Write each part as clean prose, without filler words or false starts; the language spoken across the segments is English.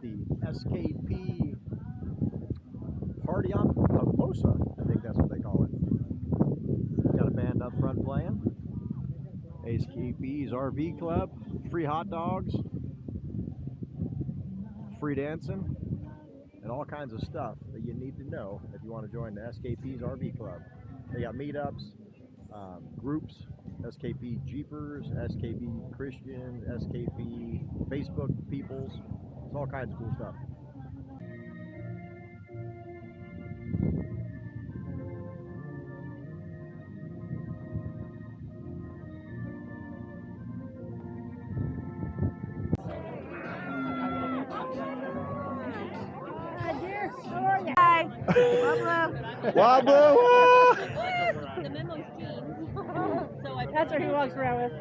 the SKP Party on Pomposa, I think that's what they call it. Got a band up front playing. SKP's RV Club, free hot dogs, free dancing, and all kinds of stuff that you need to know if you want to join the SKP's RV Club. They got meetups, groups, SKP Jeepers, SKP Christians, SKP Facebook peoples. It's all kinds of cool stuff. Hi. Wablo! That's what he walks around with.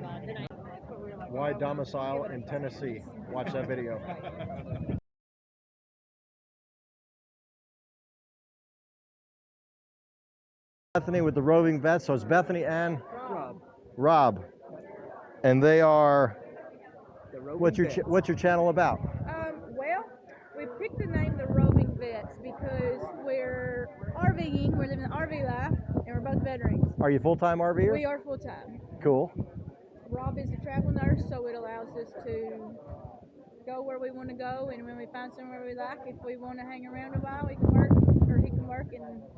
Why domicile in Tennessee? Watch that video. Bethany with the roving vets, so it's Bethany and Rob. And they are, what's your channel about? Well, we picked the name the Roving Vets because we're RVing, we're living an RV life, and we're both veterans. Are you full-time RVers? We are full-time. Cool. Rob is a travel nurse, so it allows us to go where we want to go, and when we find somewhere we like, if we want to hang around a while, we can work, or he can work.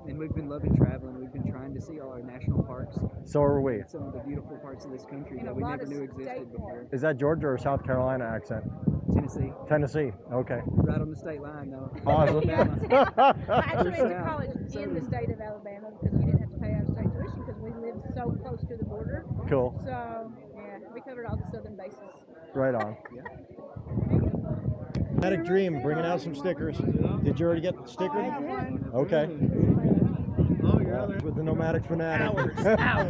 And we've been loving traveling. We've been trying to see all our national parks. So are we. Some of the beautiful parts of this country that we never knew existed before. Is that Georgia or South Carolina accent? Tennessee. Tennessee, okay. Right on the state line, though. Awesome. I actually went to college in the state of Alabama because we didn't have to pay out-of-state tuition because we lived so close to the border. Cool. So, yeah, we covered all the southern bases. Right on. Yeah. Nomadic Dream, bringing out some stickers. Did you already get stickered? Okay. With the Nomadic Fanatic.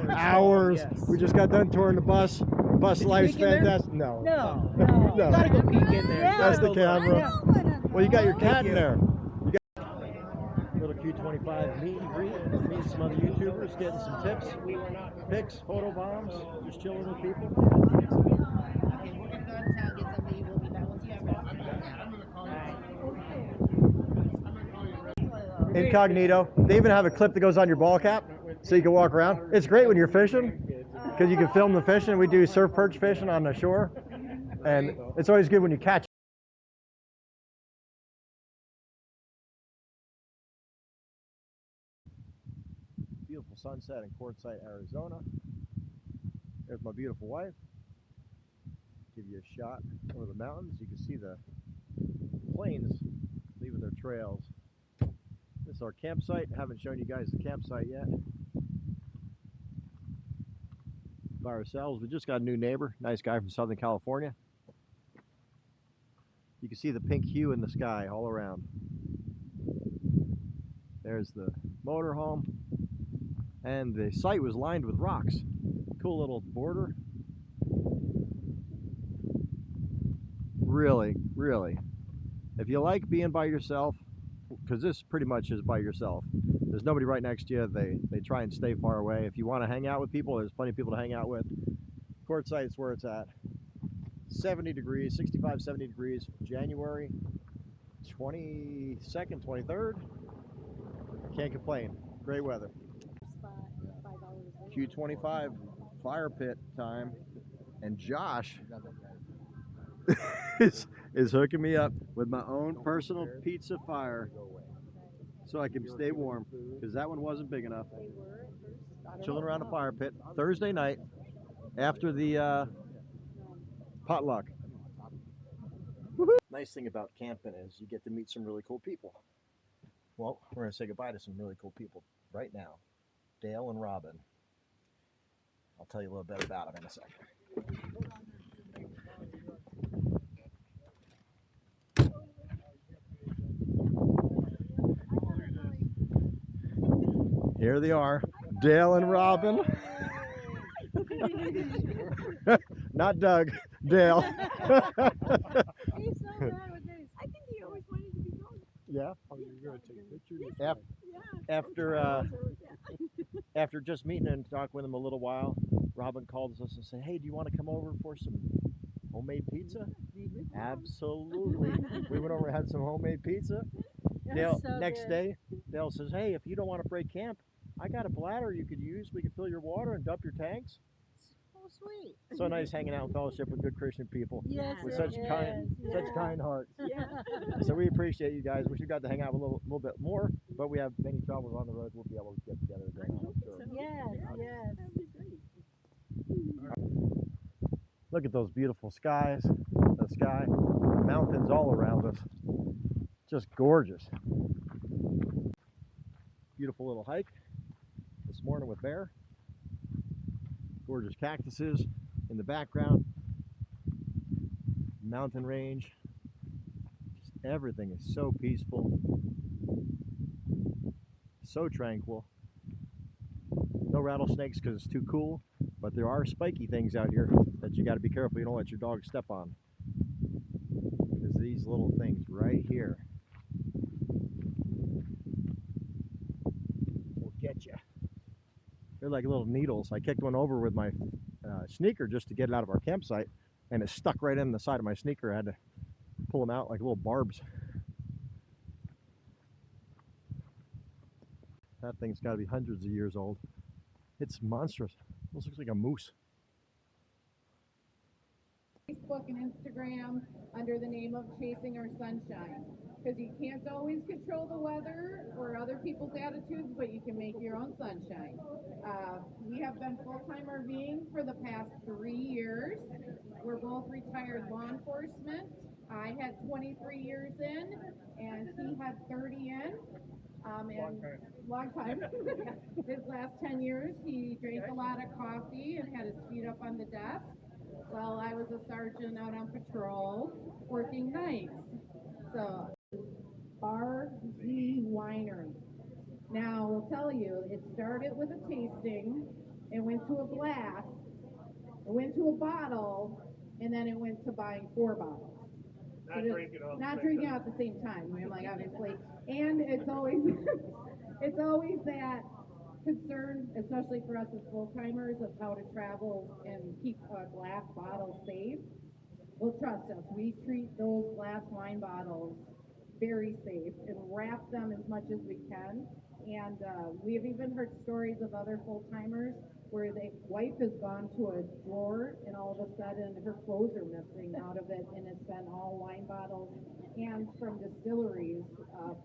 Hours. Yes. We just got done touring the bus. Bus life's fantastic. No. No. No. You gotta go peek in there. Yeah. That's the camera. Well, you got your cat in you. there. You got little Q25 meet and greet. Meet some other YouTubers, getting some tips, pics, photo bombs, just chilling with people. Incognito. They even have a clip that goes on your ball cap so you can walk around. It's great when you're fishing because you can film the fishing. We do surf perch fishing on the shore, and it's always good when you catch. Beautiful sunset in Quartzsite, Arizona. There's my beautiful wife. Give you a shot over the mountains. You can see the planes leaving their trails. This is our campsite. Haven't shown you guys the campsite yet. By ourselves. We just got a new neighbor. Nice guy from Southern California. You can see the pink hue in the sky all around. There's the motorhome. And the site was lined with rocks. Cool little border. Really, really. If you like being by yourself, because this pretty much is by yourself. There's nobody right next to you. They try and stay far away. If you want to hang out with people, there's plenty of people to hang out with. Quartzsite is where it's at. 70 degrees, 65, 70 degrees, January 22nd, 23rd. Can't complain. Great weather. Q25 fire pit time. And Josh is hooking me up with my own personal pizza fire so I can stay warm because that one wasn't big enough. Chilling around a fire pit Thursday night after the potluck. Nice thing about camping is you get to meet some really cool people. Well, we're going to say goodbye to some really cool people right now. Dale and Robin. I'll tell you a little bit about them in a second. Here they are, Dale and Robin. Not Doug, Dale. He's so bad with this. I think he always wanted to be gone. Yeah. Oh, you're going to take pictures? After just meeting and talking with him a little while, Robin called us and said, "Hey, do you want to come over for some homemade pizza?" Absolutely. We went over and had some homemade pizza. It Dale, was so next good. day, Dale says, hey, if you don't want to break camp, I got a bladder you could use. We can fill your water and dump your tanks. Oh, sweet. So nice hanging out in fellowship with good Christian people Yes, with it such is. such Yeah. kind hearts. Yeah. So we appreciate you guys. Wish we got to hang out a little bit more, but we have many travels on the road. We'll be able to get together again, I'm sure. Yes, yes. That'd be great. Look at those beautiful skies, the sky, mountains all around us. Just gorgeous. Beautiful little hike this morning with Bear. Gorgeous cactuses in the background. Mountain range. Just everything is so peaceful, so tranquil. No rattlesnakes because it's too cool, but there are spiky things out here that you got to be careful you don't let your dog step on. Because these little things right here will get you. They're like little needles. I kicked one over with my sneaker just to get it out of our campsite, and it stuck right in the side of my sneaker. I had to pull them out like little barbs. That thing's got to be hundreds of years old. It's monstrous. Almost looks like a moose. Facebook and Instagram under the name of Chasing Our Sunshine. Because you can't always control the weather or other people's attitudes, but you can make your own sunshine. We have been full-time RVing for the past 3 years. We're both retired law enforcement. I had 23 years in, and he had 30 in. Long time. His last 10 years, he drank a lot of coffee and had his feet up on the desk. Well, I was a sergeant out on patrol, working nights. So, RZ Winery. Now, I'll tell you, it started with a tasting, it went to a glass, it went to a bottle, and then it went to buying 4 bottles. Not drinking at the same time. I mean, like obviously, and it's always it's always that concern, especially for us as full timers, of how to travel and keep a glass bottle safe. Well, trust us, we treat those glass wine bottles very safe and wrap them as much as we can. And we have even heard stories of other full timers where the wife has gone to a drawer and all of a sudden her clothes are missing out of it, and it's been all wine bottles and from distilleries,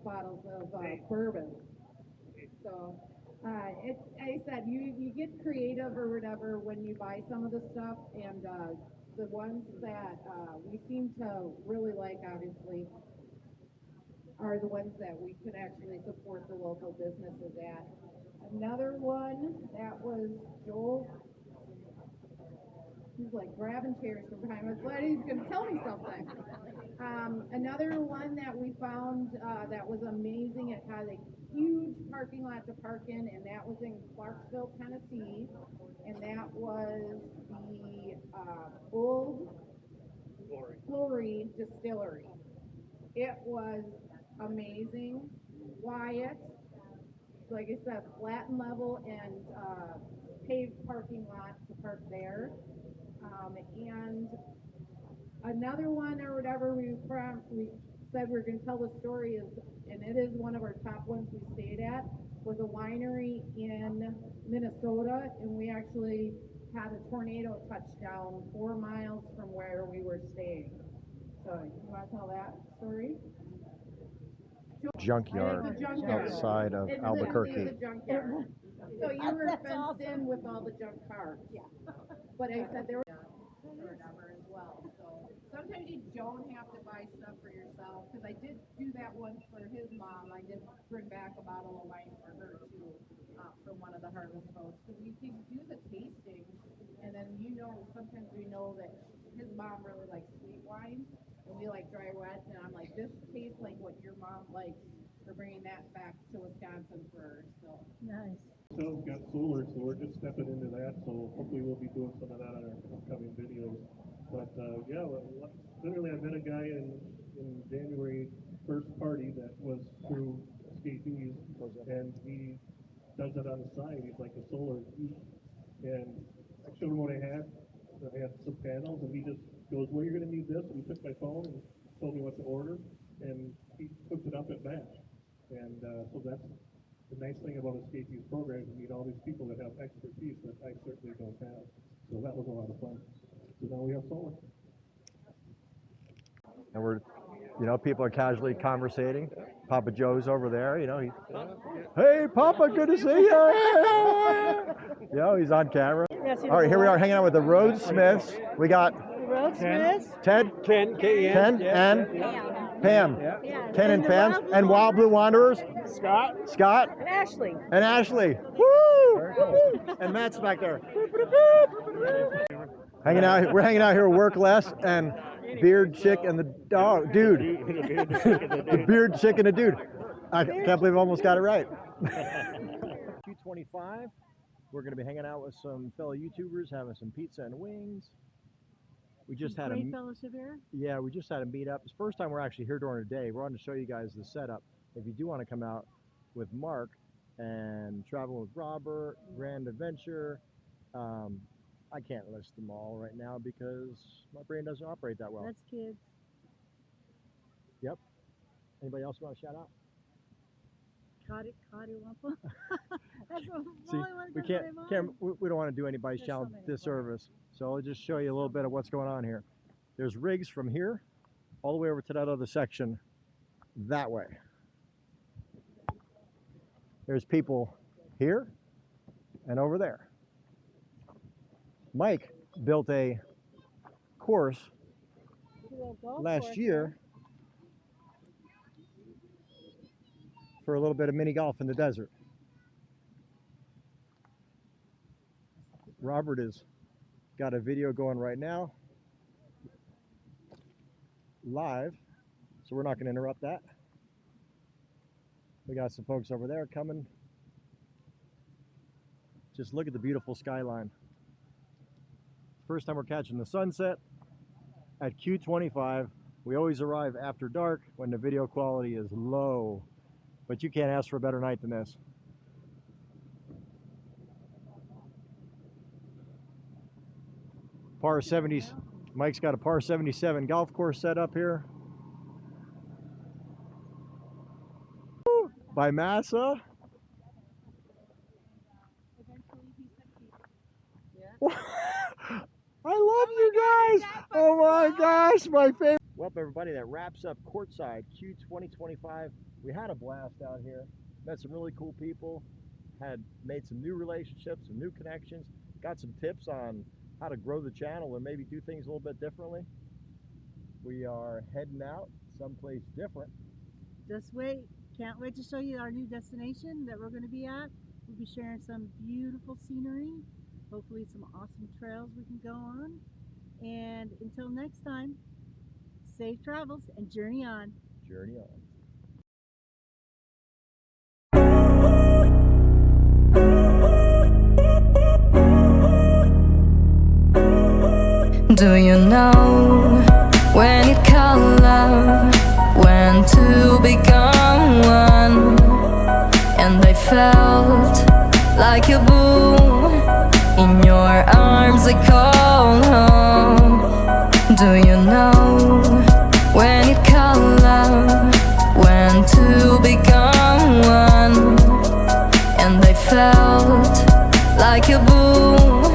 bottles of bourbon. So I said, you get creative or whatever when you buy some of the stuff, and the ones that we seem to really like, obviously, are the ones that we could actually support the local businesses at. Another one that was Joel. He's like grabbing chairs from behind. I was glad he's going to tell me something. Another one that we found that was amazing. It had a huge parking lot to park in, and that was in Clarksville, Tennessee. And that was the Old Glory Distillery. It was amazing. Quiet, like I said, flat and level, and paved parking lot to park there. And another one or whatever we said we were going to tell the story is, and it is one of our top ones we stayed at, was a winery in Minnesota, and we actually had a tornado touchdown 4 miles from where we were staying. So you want to tell that story? Junkyard It's a junkyard. outside of It's Albuquerque. literally the junkyard. So you were That's fenced awesome. in with all the junk cars. Yeah. But I said there was or whatever as well. So sometimes you don't have to buy stuff for yourself, because I did do that once for his mom. I did bring back a bottle of wine for her too, from one of the harvest folks. Because you can do the tasting, and then sometimes we know that his mom really likes sweet wines, and we like dry wet. And I'm like, this tastes like what your mom likes. We're bringing that back to Wisconsin for her. So Nice. So we've got solar, so we're just stepping into that. So hopefully we'll be doing some of that on our upcoming videos. But yeah, literally I met a guy in January first party that was through escapees, and he does it on the side. He's like a solar geek, and I showed him what I had. I had some panels, and he just goes, well, you're going to need this. And he took my phone and told me what to order, and he hooked it up at Match. And so that's the nice thing about Escapee's program. You meet all these people that have expertise that I certainly don't have. So that was a lot of fun. So now we have solar. And we're, you know, people are casually conversating. Papa Joe's over there, you know. Hey, Papa, good to see you. You know, he's on camera. Yes, All right, here we are hanging out with the Road Smiths. We got Roadsmiths. Ted, Ken, K-E-N, Ken, and Pam. Yeah. Ken and Pam. And Wild Blue Wanderers. Scott. And Ashley. And Ashley. Woo! And Matt's back there. Hanging out. We're hanging out here with Work Less and Beard Chick and the dog. Dude. The Beard Chick and the dude. I can't believe I almost got it right. 225. We're going to be hanging out with some fellow YouTubers, having some pizza and wings. We just had Great fellowship here. Yeah, we just had a meetup. It's the first time we're actually here during the day. We're on to show you guys the setup. If you do want to come out with Mark and travel with Robert, Grand Adventure, I can't list them all right now because my brain doesn't operate that well. That's kids. Yep. Anybody else want to shout out? Caught it, Wampa. That's what See, only one we comes to my mind. we don't want to do anybody's There's channel so many. disservice. So I'll just show you a little bit of what's going on here. There's rigs from here all the way over to that other section that way. There's people here and over there. Mike built a course Little golf last course year for a little bit of mini golf in the desert. Robert has got a video going right now, live, so we're not going to interrupt that. We got some folks over there coming. Just look at the beautiful skyline. First time we're catching the sunset at Q25. We always arrive after dark when the video quality is low, but you can't ask for a better night than this. Par 70s. Mike's got a par 77 golf course set up here by Massa. I love you guys. Oh my gosh, my favorite. Well, everybody, that wraps up Quartzsite Q2025. We had a blast out here. Met some really cool people. Had made some new relationships, some new connections. Got some tips on how to grow the channel and maybe do things a little bit differently. We are heading out someplace different. Just wait. Can't wait to show you our new destination that we're going to be at. We'll be sharing some beautiful scenery. Hopefully some awesome trails we can go on. And until next time, safe travels and journey on. Journey on. Do you know when it called love, when to become one? And I felt like a boom in your arms, I call home. Do you know when it called love, when to become one? And I felt like a boom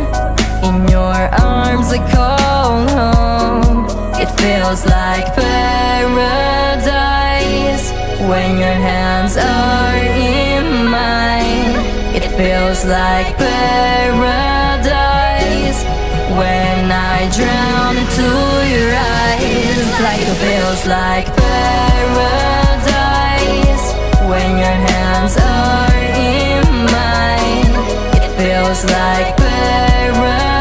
in your arms, I call home. It feels like paradise when your hands are in mine. It feels like paradise when I drown into your eyes. Like it feels like paradise when your hands are in mine. It feels like paradise